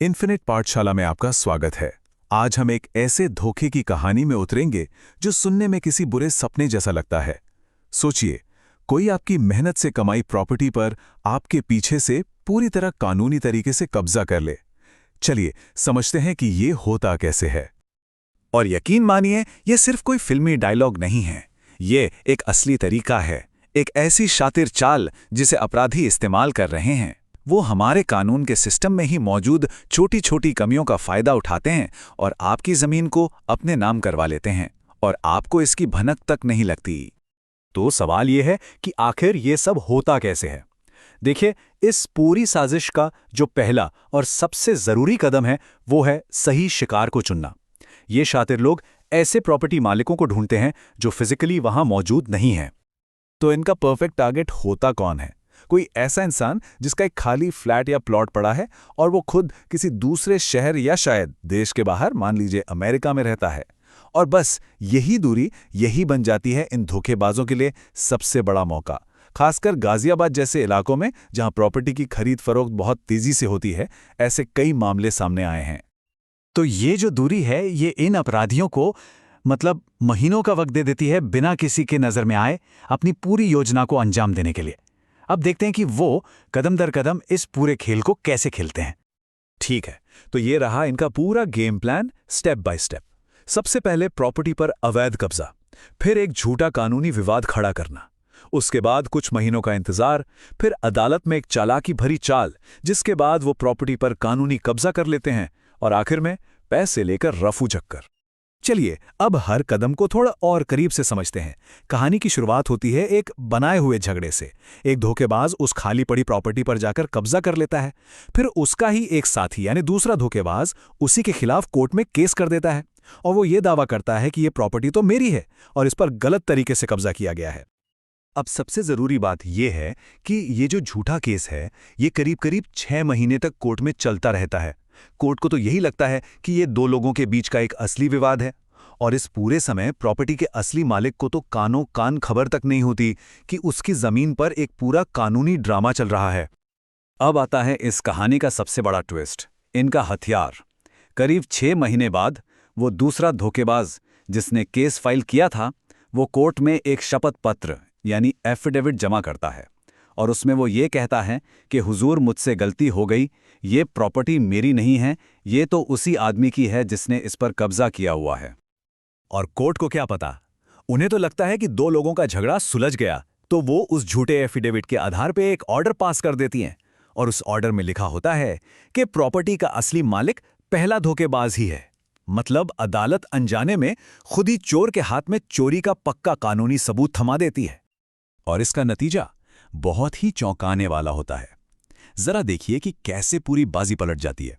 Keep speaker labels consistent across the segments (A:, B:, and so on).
A: Infinite पाठशाला में आपका स्वागत है। आज हम एक ऐसे धोखे की कहानी में उतरेंगे जो सुनने में किसी बुरे सपने जैसा लगता है। सोचिए, कोई आपकी मेहनत से कमाई प्रॉपर्टी पर आपके पीछे से पूरी तरह कानूनी तरीके से कब्जा कर ले। चलिए समझते हैं कि ये होता कैसे है।
B: और यकीन मानिए, ये सिर्फ कोई फिल्मी डायलॉग नहीं है। ये एक असली तरीका है, एक ऐसी शातिर चाल जिसे अपराधी इस्तेमाल कर रहे हैं। वो हमारे कानून के सिस्टम में ही मौजूद छोटी छोटी कमियों का फायदा उठाते हैं और आपकी जमीन को अपने नाम करवा लेते हैं, और आपको इसकी भनक तक नहीं लगती।
C: तो सवाल ये है कि आखिर ये सब होता कैसे है। देखिए, इस पूरी साजिश का जो पहला और सबसे जरूरी कदम है वो है सही शिकार को चुनना। ये शातिर लोग ऐसे प्रॉपर्टी मालिकों को ढूंढते हैं जो फिजिकली वहां मौजूद नहीं है।
A: तो इनका परफेक्ट टारगेट होता कौन है? कोई ऐसा इंसान जिसका एक खाली फ्लैट या प्लॉट पड़ा है और वो खुद किसी दूसरे शहर या शायद देश के बाहर, मान लीजिए अमेरिका में रहता है, और बस यही दूरी यही बन जाती है इन धोखेबाजों के लिए सबसे बड़ा मौका। खासकर गाजियाबाद जैसे इलाकों में जहां प्रॉपर्टी की खरीद फरोख्त बहुत तेजी से होती है, ऐसे कई मामले सामने आए हैं।
C: तो ये जो दूरी है, ये इन अपराधियों को महीनों का वक्त दे देती है बिना किसी के नजर में आए अपनी पूरी योजना को अंजाम देने के लिए। अब देखते हैं कि वो कदम दर कदम इस पूरे खेल को कैसे खेलते हैं।
B: ठीक है, तो ये रहा इनका पूरा game plan step by step. सबसे पहले प्रॉपर्टी पर अवैध कब्जा, फिर एक झूठा कानूनी विवाद खड़ा करना, उसके बाद कुछ महीनों का इंतजार, फिर अदालत में एक चालाकी भरी चाल, जिसके बाद वो प्रॉपर्टी पर कानूनी कब्जा कर लेते हैं, और आखिर में पैसे लेकर रफू चक्कर। चलिए अब हर कदम को थोड़ा और करीब से समझते हैं। कहानी की शुरुआत होती है एक बनाए हुए झगड़े से। एक धोखेबाज उस खाली पड़ी प्रॉपर्टी पर जाकर कब्जा कर लेता है। फिर उसका ही एक साथी यानी दूसरा धोखेबाज उसी के खिलाफ कोर्ट में केस कर देता है, और वो ये दावा करता है कि ये प्रॉपर्टी तो मेरी है और इस पर गलत तरीके से कब्जा किया गया है। अब सबसे जरूरी बात यह है कि ये जो झूठा केस है, ये करीब करीब 6 महीने तक कोर्ट में चलता रहता है। कोर्ट को तो यही लगता है कि ये दो लोगों के बीच का एक असली विवाद है, और इस पूरे समय प्रॉपर्टी के असली मालिक को तो कानों कान खबर तक नहीं होती कि उसकी जमीन पर एक पूरा कानूनी ड्रामा चल रहा है। अब आता है इस कहानी का सबसे बड़ा ट्विस्ट, इनका हथियार। करीब 6 महीने बाद वो दूसरा धोखेबाज जिसने केस फाइल किया था, वो कोर्ट में एक शपथ पत्र यानी एफिडेविट जमा करता है, और उसमें वो ये कहता है कि हुजूर, मुझसे गलती हो गई, ये प्रॉपर्टी मेरी नहीं है, ये तो उसी आदमी की है जिसने इस पर कब्जा किया हुआ है। और कोर्ट को क्या पता, उन्हें तो लगता है कि दो लोगों का झगड़ा सुलझ गया, तो वो उस झूठे एफिडेविट के आधार पे एक ऑर्डर पास कर देती हैं, और उस ऑर्डर में लिखा होता है कि प्रॉपर्टी का असली मालिक पहला धोखेबाज ही है। मतलब अदालत अनजाने में खुद ही चोर के हाथ में चोरी का पक्का कानूनी सबूत थमा देती है। और इसका नतीजा बहुत ही चौंकाने वाला होता है। जरा देखिए कि कैसे पूरी बाजी पलट जाती है।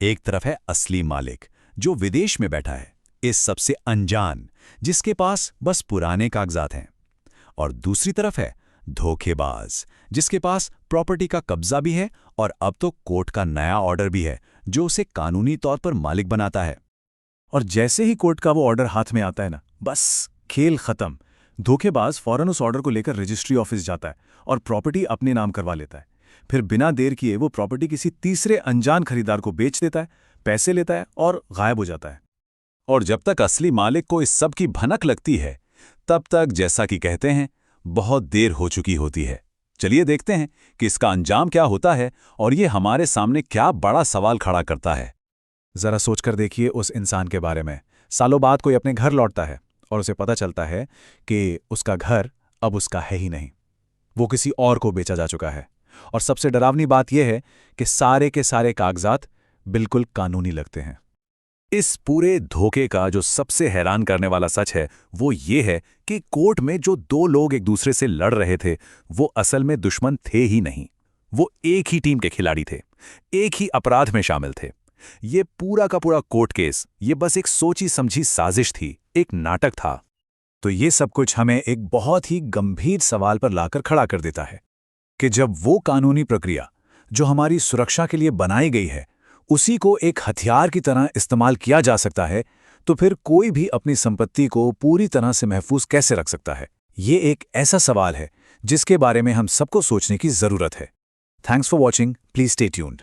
B: एक तरफ है असली मालिक जो विदेश में बैठा है, इस सबसे अनजान, जिसके पास बस पुराने कागजात हैं, और दूसरी तरफ है धोखेबाज जिसके पास प्रॉपर्टी का कब्जा भी है और अब तो कोर्ट का नया ऑर्डर भी है जो उसे कानूनी तौर पर मालिक बनाता है। और जैसे ही कोर्ट का वो ऑर्डर हाथ में आता है ना, बस खेल खत्म। धोखेबाज फौरन उस ऑर्डर को लेकर रजिस्ट्री ऑफिस जाता है और प्रॉपर्टी अपने नाम करवा लेता है। फिर बिना देर किए वो प्रॉपर्टी किसी तीसरे अनजान खरीदार को बेच देता है, पैसे लेता है और गायब हो जाता है। और जब तक असली मालिक को इस सब की भनक लगती है, तब तक, जैसा कि कहते हैं, बहुत देर हो चुकी होती है। चलिए देखते हैं कि इसका अंजाम क्या होता है और ये हमारे सामने क्या बड़ा सवाल खड़ा करता है। जरा सोचकर देखिए उस इंसान के बारे में। सालों बाद कोई अपने घर लौटता है और उसे पता चलता है कि उसका घर अब उसका है ही नहीं, वो किसी और को बेचा जा चुका है। और सबसे डरावनी बात यह है कि सारे के सारे कागजात बिल्कुल कानूनी लगते हैं। इस पूरे धोखे का जो सबसे हैरान करने वाला सच है वो ये है कि कोर्ट में जो दो लोग एक दूसरे से लड़ रहे थे, वो असल में दुश्मन थे ही नहीं। वो एक ही टीम के खिलाड़ी थे, एक ही अपराध में शामिल थे। ये पूरा का पूरा कोर्ट केस, ये बस एक सोची समझी साजिश थी, एक नाटक था। तो ये सब कुछ हमें एक बहुत ही गंभीर सवाल पर लाकर खड़ा कर देता है कि जब वो कानूनी प्रक्रिया जो हमारी सुरक्षा के लिए बनाई गई है, उसी को एक हथियार की तरह इस्तेमाल किया जा सकता है, तो फिर कोई भी अपनी संपत्ति को पूरी तरह से महफूज कैसे रख सकता है? ये एक ऐसा सवाल है जिसके बारे में हम सबको सोचने की जरूरत है। Thanks for watching, please stay tuned.